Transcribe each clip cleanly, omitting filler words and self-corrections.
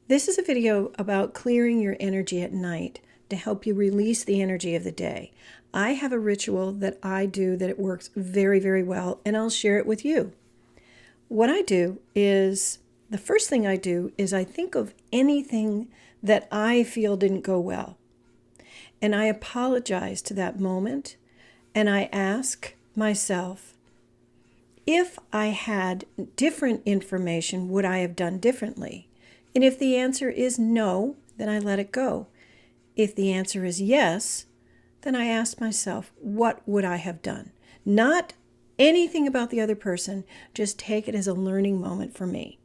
This is a video about clearing your energy at night to help you release the energy of the day. I have a ritual that I do that it works very, very well, and I'll share it with you. What I do is, the first thing I do is I think of anything that I feel didn't go well. And I apologize to that moment, and I ask myself, if I had different information, would I have done differently? And if the answer is no, then I let it go. If the answer is yes, then I ask myself, what would I have done? Not anything about the other person, just take it as a learning moment for me.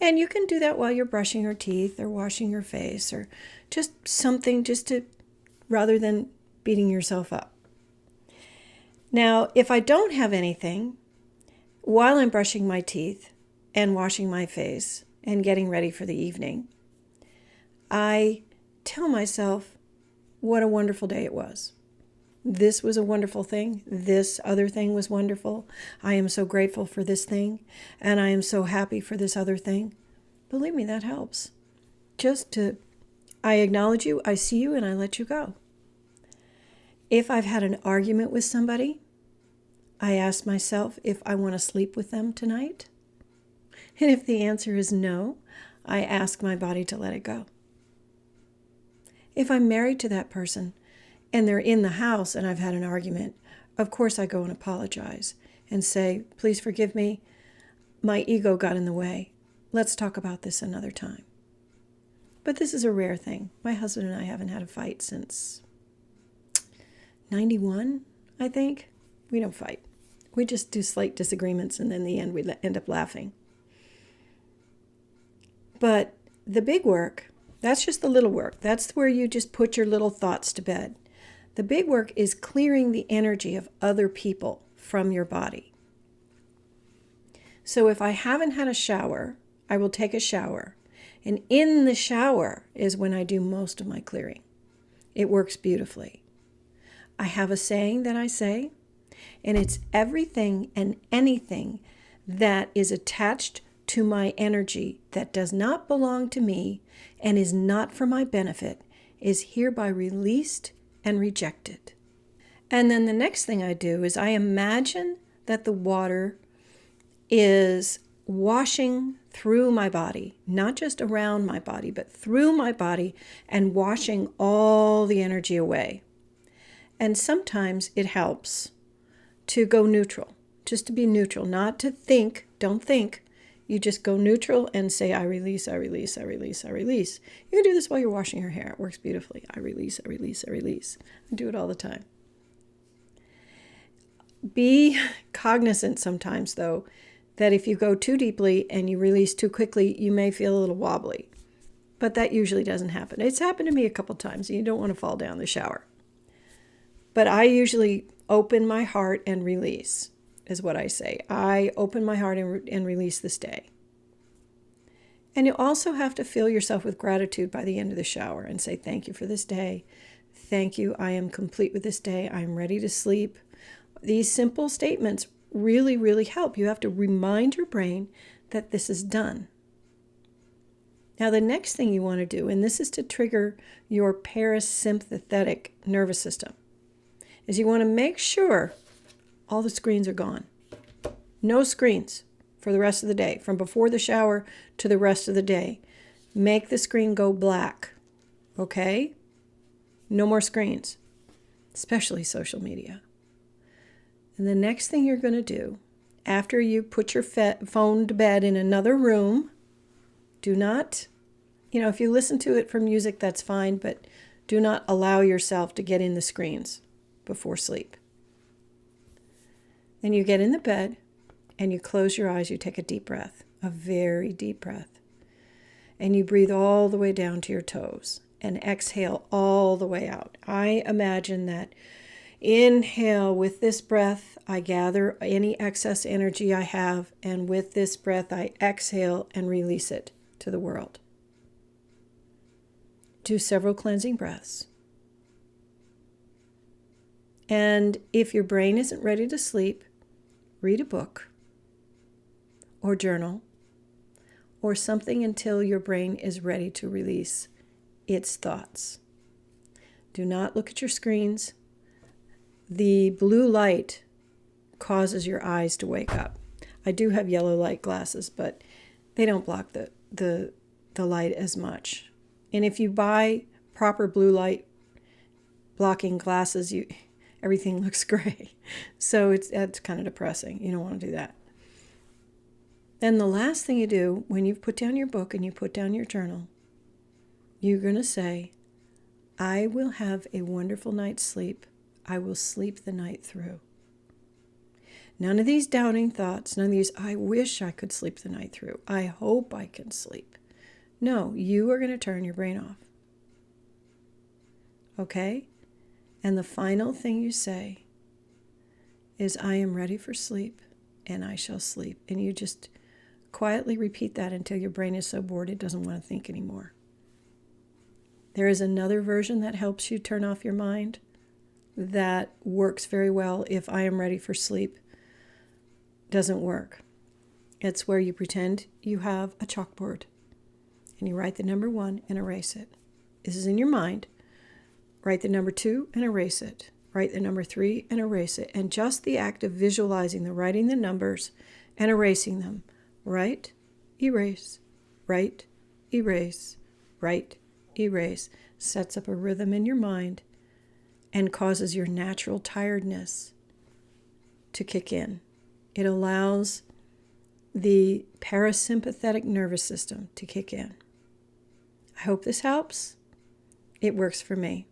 And you can do that while you're brushing your teeth or washing your face or just something rather than beating yourself up. Now, if I don't have anything, while I'm brushing my teeth and washing my face and getting ready for the evening, I tell myself what a wonderful day it was. This was a wonderful thing. This other thing was wonderful. I am so grateful for this thing, and I am so happy for this other thing. Believe me, that helps. I acknowledge you, I see you, and I let you go. If I've had an argument with somebody, I ask myself if I want to sleep with them tonight. And if the answer is no, I ask my body to let it go. If I'm married to that person and they're in the house and I've had an argument, of course I go and apologize and say, please forgive me. My ego got in the way. Let's talk about this another time. But this is a rare thing. My husband and I haven't had a fight since 91, I think. We don't fight. We just do slight disagreements, and then in the end we end up laughing. But the big work, that's just the little work. That's where you just put your little thoughts to bed. The big work is clearing the energy of other people from your body. So if I haven't had a shower, I will take a shower. And in the shower is when I do most of my clearing. It works beautifully. I have a saying that I say, and it's everything and anything that is attached to my energy that does not belong to me and is not for my benefit is hereby released and rejected. And then the next thing I do is I imagine that the water is washing through my body, not just around my body, but through my body and washing all the energy away. And sometimes it helps to go neutral, just to be neutral, not to think, don't think. You just go neutral and say, I release, I release, I release, I release. You can do this while you're washing your hair. It works beautifully. I release, I release, I release. I do it all the time. Be cognizant sometimes, though, that if you go too deeply and you release too quickly, you may feel a little wobbly. But that usually doesn't happen. It's happened to me a couple times, and you don't want to fall down the shower. But I usually open my heart and release, is what I say. I open my heart and release this day. And you also have to fill yourself with gratitude by the end of the shower and say, thank you for this day. Thank you. I am complete with this day. I'm ready to sleep. These simple statements really, really help. You have to remind your brain that this is done. Now, the next thing you want to do, and this is to trigger your parasympathetic nervous system, is you want to make sure all the screens are gone. No screens for the rest of the day, from before the shower to the rest of the day. Make the screen go black, okay? No more screens, especially social media. And the next thing you're going to do, after you put your phone to bed in another room, do not, if you listen to it from music, that's fine, but do not allow yourself to get in the screens before sleep. Then you get in the bed and you close your eyes. You take a deep breath, a very deep breath. And you breathe all the way down to your toes and exhale all the way out. I imagine that inhale, with this breath, I gather any excess energy I have. And with this breath, I exhale and release it to the world. Do several cleansing breaths. And if your brain isn't ready to sleep, read a book or journal or something until your brain is ready to release its thoughts. Do not look at your screens. The blue light causes your eyes to wake up. I do have yellow light glasses, but they don't block the light as much. And if you buy proper blue light blocking glasses, everything looks gray. So that's kind of depressing. You don't want to do that. Then the last thing you do when you've put down your book and you put down your journal, you're going to say, I will have a wonderful night's sleep. I will sleep the night through. None of these doubting thoughts, none of these, I wish I could sleep the night through. I hope I can sleep. No, you are going to turn your brain off. Okay? And the final thing you say is, I am ready for sleep and I shall sleep. And you just quietly repeat that until your brain is so bored it doesn't want to think anymore. There is another version that helps you turn off your mind that works very well if I am ready for sleep doesn't work. It's where you pretend you have a chalkboard and you write the number 1 and erase it. This is in your mind. Write the number 2 and erase it. Write the number 3 and erase it. And just the act of visualizing the writing the numbers and erasing them. Write, erase, write, erase, write, erase, sets up a rhythm in your mind and causes your natural tiredness to kick in. It allows the parasympathetic nervous system to kick in. I hope this helps. It works for me.